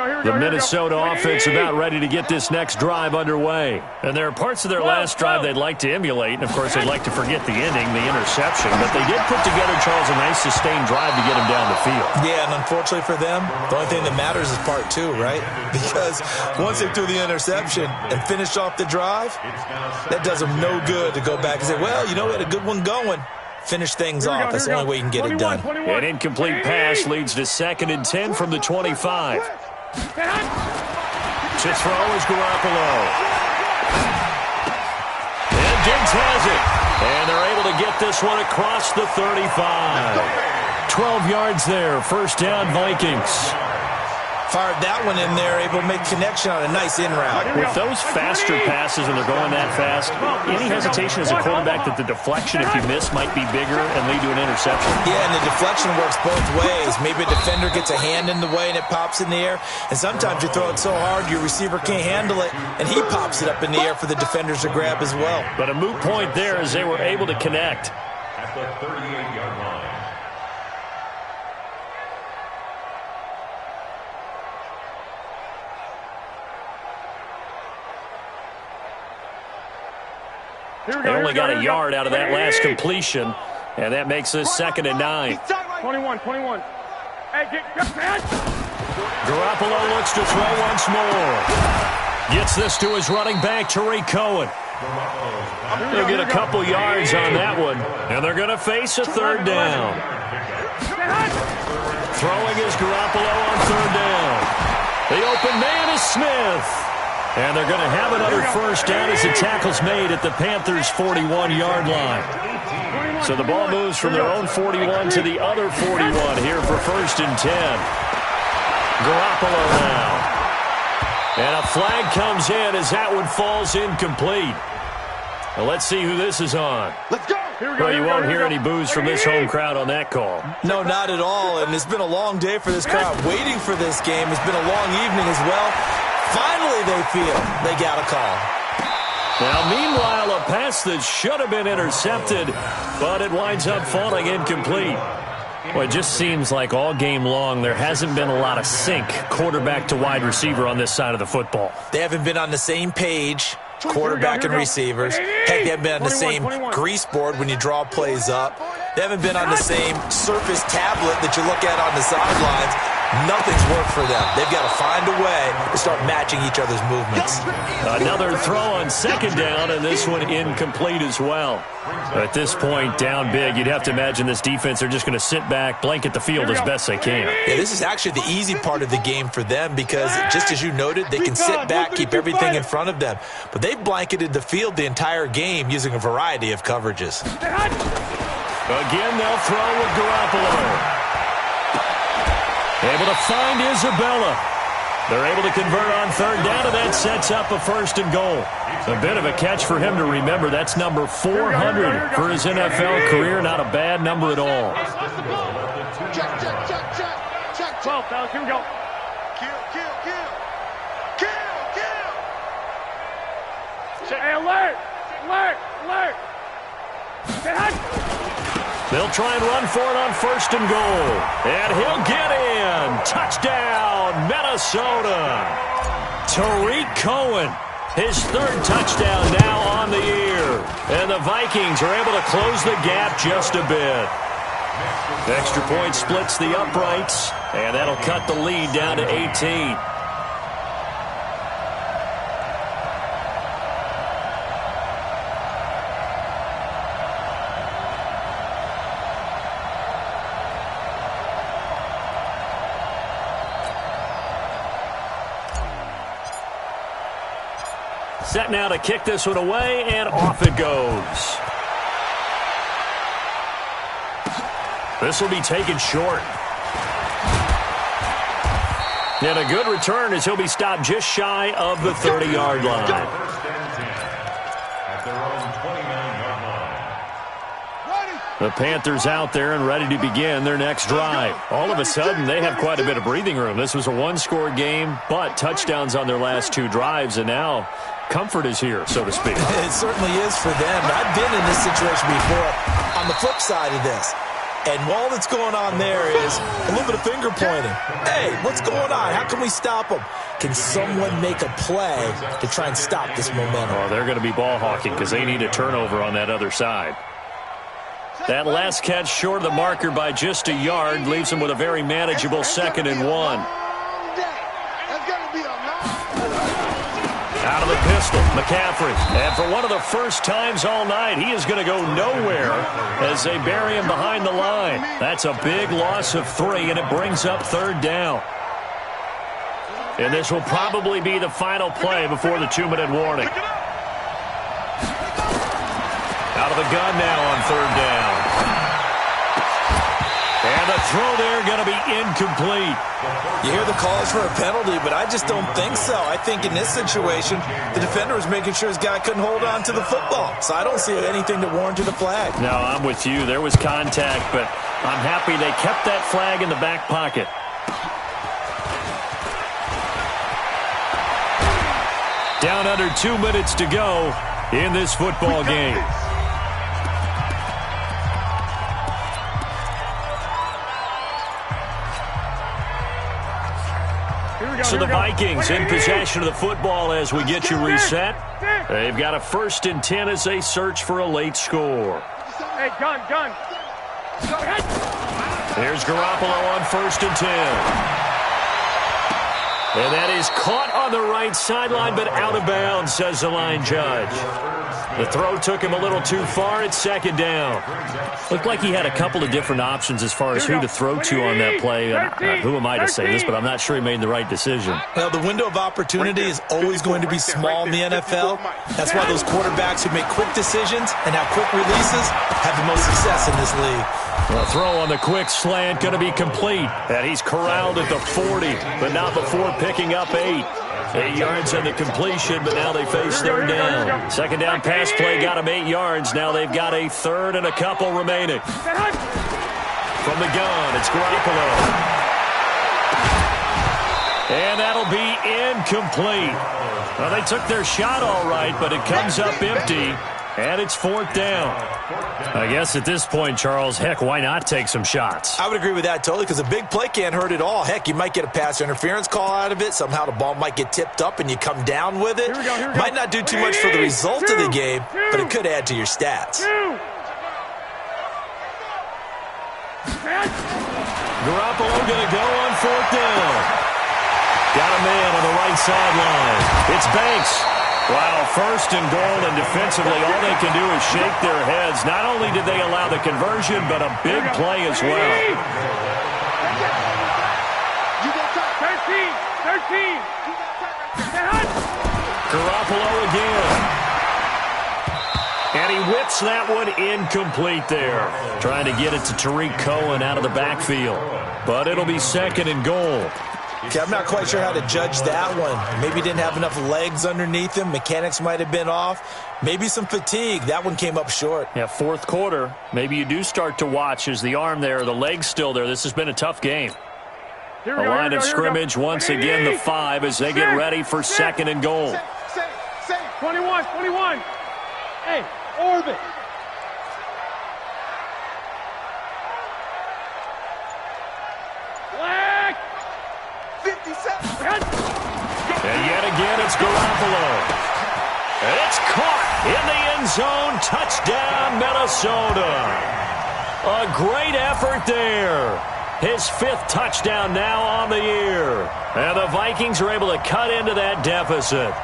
The Minnesota offense about ready to get this next drive underway. And there are parts of their last drive they'd like to emulate. And, of course, they'd like to forget the ending, the interception. But they did put together, Charles, a nice sustained drive to get them down the field. Yeah, and unfortunately for them, the only thing that matters is part two, right? Because once they threw the interception and finished off the drive, that does them no good to go back and say, well, you know, we had a good one going. Finish things off. That's the only way you can get it done. An incomplete pass leads to 2nd and 10 from the 25. To throw is Garoppolo. And Diggs has it. And they're able to get this one across the 35. 12 yards there. First down, Vikings. Fired that one in there, able to make connection on a nice in route. With those faster passes when they're going that fast, any hesitation as a quarterback that the deflection, if you miss, might be bigger and lead to an interception? Yeah, and the deflection works both ways. Maybe a defender gets a hand in the way and it pops in the air, and sometimes you throw it so hard your receiver can't handle it, and he pops it up in the air for the defenders to grab as well. But a moot point there as they were able to connect. At the 38-yard line. They only got a yard out of that last completion, and that makes this 2nd and 9. 21. Garoppolo looks to throw once more. Gets this to his running back, Tariq Cohen. They'll get a couple yards on that one, and they're going to face a 3rd down. Throwing is Garoppolo on 3rd down. The open man is Smith. And they're going to have another first down as the tackle's made at the Panthers' 41-yard line. So the ball moves from their own 41 to the other 41 here for 1st and 10. Garoppolo now. And a flag comes in as that one falls incomplete. Well, let's see who this is on. Let's go. Well, you won't hear any boos from this home crowd on that call. No, not at all. And it's been a long day for this crowd waiting for this game. It's been a long evening as well. Finally, they feel they got a call. Now, meanwhile, a pass that should have been intercepted, but it winds up falling incomplete. Well, it just seems like all game long there hasn't been a lot of sync quarterback to wide receiver on this side of the football. They haven't been on the same page, quarterback and receivers. Heck, they haven't been on the same grease board when you draw plays up. They haven't been on the same surface tablet that you look at on the sidelines. Nothing's worked for them. They've got to find a way to start matching each other's movements. Another throw on 2nd down, and this one incomplete as well. At this point, down big, you'd have to imagine this defense, they're just going to sit back, blanket the field as best they can. Yeah, this is actually the easy part of the game for them because, just as you noted, they can sit back, keep everything in front of them. But they've blanketed the field the entire game using a variety of coverages. Again, they'll throw with Garoppolo. Able to find Isabella. They're able to convert on 3rd down, and that sets up a 1st and goal. A bit of a catch for him to remember. That's number 400 for his NFL career. Not a bad number at all. Check. 12, fellas, here we go. Kill. Hey, alert. They'll try and run for it on 1st and goal. And he'll get in. Touchdown, Minnesota. Tariq Cohen, his 3rd touchdown now on the year. And the Vikings are able to close the gap just a bit. Extra point splits the uprights, and that'll cut the lead down to 18. Set now to kick this one away, and off it goes. This will be taken short. And a good return as he'll be stopped just shy of the 30-yard line. At their own 29-yard line. The Panthers out there and ready to begin their next drive. All of a sudden, they have quite a bit of breathing room. This was a one-score game, but touchdowns on their last 2 drives, and now comfort is here, so to speak. It certainly is for them. I've been in this situation before. On the flip side of this, And all that's going on there is a little bit of finger pointing. Hey, what's going on? How can we stop them? Can someone make a play to try and stop this momentum? Oh, they're going to be ball hawking because they need a turnover on that other side. That last catch short of the marker by just a yard leaves them with a very manageable 2nd and 1. Out of the pistol, McCaffrey. And for one of the first times all night, he is going to go nowhere as they bury him behind the line. That's a big loss of 3, and it brings up 3rd down. And this will probably be the final play before the 2-minute warning. Out of the gun now on 3rd down. And the throw there going to be incomplete. You hear the calls for a penalty, but I just don't think so. I think in this situation, the defender was making sure his guy couldn't hold on to the football. So I don't see anything that warranted a flag. No, I'm with you. There was contact, but I'm happy they kept that flag in the back pocket. Down under 2 minutes to go in this football game. So the Vikings in possession of the football as we get you reset. They've got a 1st and 10 as they search for a late score. Hey, gun. Here's Garoppolo on 1st and 10. And that is caught on the right sideline, but out of bounds, says the line judge. The throw took him a little too far. It's 2nd down. Looked like he had a couple of different options as far as who to throw to on that play. Who am I to say this, but I'm not sure he made the right decision. Well, the window of opportunity is always going to be small in the NFL. That's why those quarterbacks who make quick decisions and have quick releases have the most success in this league. The throw on the quick slant going to be complete. And he's corralled at the 40, but not before picking up 8. 8 yards on the completion, but now they face 3rd down. 2nd down pass play got him 8 yards. Now they've got a 3rd and a couple remaining. From the gun, it's Garoppolo. And that'll be incomplete. Well, they took their shot all right, but it comes up empty. And it's 4th down. I guess at this point, Charles, heck, why not take some shots? I would agree with that totally because a big play can't hurt at all. Heck, you might get a pass interference call out of it. Somehow the ball might get tipped up and you come down with it. Here we go. Might not do too much for the result of the game, but it could add to your stats. Garoppolo going to go on 4th down. Got a man on the right sideline. It's Banks. Wow, 1st and goal, and defensively all they can do is shake their heads. Not only did they allow the conversion, but a big play as well. 13. Garoppolo again. And he whips that one incomplete there. Trying to get it to Tariq Cohen out of the backfield. But it'll be 2nd and goal. Okay, I'm not quite sure how to judge that one. Maybe he didn't have enough legs underneath him. Mechanics might have been off. Maybe some fatigue. That one came up short. Yeah, 4th quarter. Maybe you do start to watch as the arm there, the leg's still there. This has been a tough game. A line of scrimmage once again, the 5 as they get ready for 2nd and goal. 21. Hey, orbit. Black. 57. And yet again, it's Garoppolo. And it's caught in the end zone. Touchdown, Minnesota. A great effort there. His 5th touchdown now on the year. And the Vikings are able to cut into that deficit.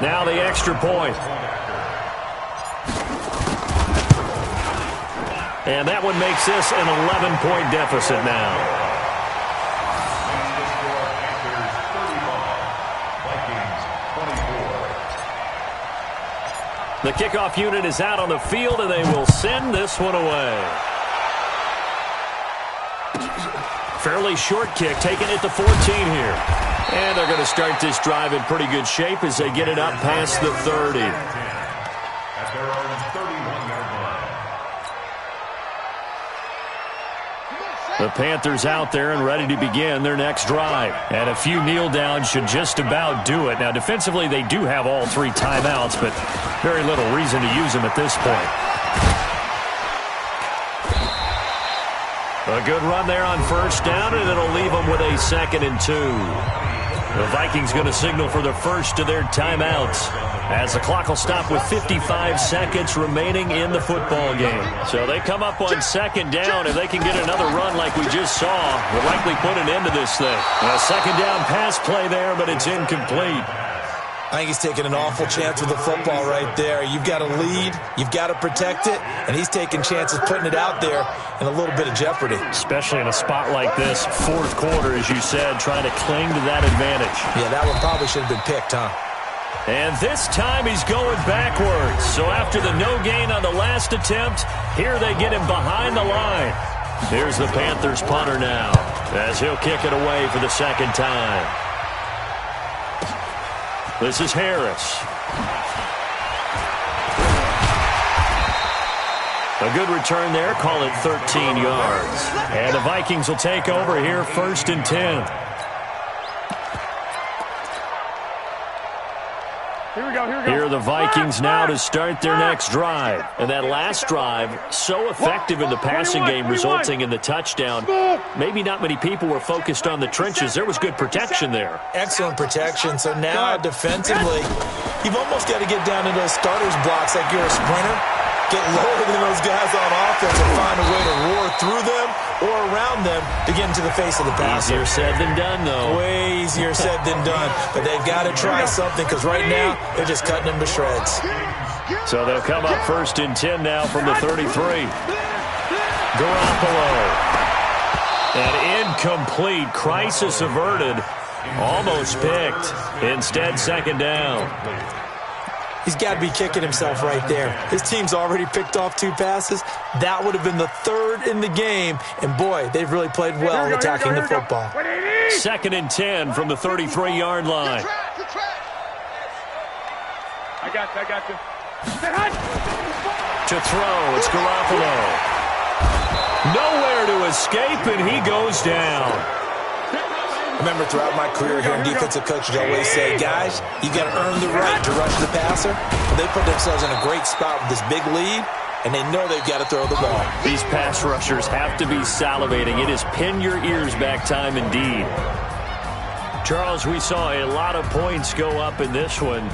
Now the extra point. And that one makes this an 11-point deficit now. The kickoff unit is out on the field, and they will send this one away. Fairly short kick, taken at the 14 here. And they're going to start this drive in pretty good shape as they get it up past the 30. At their own 31-yard line. The Panthers out there and ready to begin their next drive. And a few kneel downs should just about do it. Now, defensively, they do have all 3 timeouts, but very little reason to use them at this point. A good run there on first down, and it'll leave them with a 2nd and 2. The Vikings going to signal for the first of their timeouts, as the clock will stop with 55 seconds remaining in the football game. So they come up on 2nd down. If they can get another run like we just saw, we'll likely put an end to this thing. A 2nd down pass play there, but it's incomplete. I think he's taking an awful chance with the football right there. You've got to lead, you've got to protect it, and he's taking chances putting it out there in a little bit of jeopardy. Especially in a spot like this, 4th quarter, as you said, trying to cling to that advantage. Yeah, that one probably should have been picked, huh? And this time he's going backwards. So after the no gain on the last attempt, here they get him behind the line. Here's the Panthers punter now, as he'll kick it away for the 2nd time. This is Harris. A good return there, call it 13 yards. And the Vikings will take over here, 1st and 10. Here are the Vikings now to start their next drive. And that last drive, so effective in the passing game, resulting in the touchdown. Maybe not many people were focused on the trenches. There was good protection there. Excellent protection. So now defensively, you've almost got to get down to those starters blocks like you're a sprinter. Get lower than those guys on offense and find a way to roar through them or around them to get into the face of the passer. Easier said than done, though. Way easier said than done. But they've got to try something, because right now they're just cutting them to shreds. So they'll come up 1st and 10 now from the 33. Garoppolo. An incomplete, crisis averted. Almost picked. Instead, 2nd down. He's got to be kicking himself right there. His team's already picked off 2 passes. That would have been the 3rd in the game. And, boy, they've really played well attacking the football. 2nd and 10 from the 33-yard line. I got you. To throw, it's Garoppolo. Nowhere to escape, and he goes down. Remember, throughout my career here in defensive coaches, I always say, guys, you got to earn the right to rush the passer. But they put themselves in a great spot with this big lead, and they know they've got to throw the ball. These pass rushers have to be salivating. It is pin your ears back time indeed. Charles, we saw a lot of points go up in this one.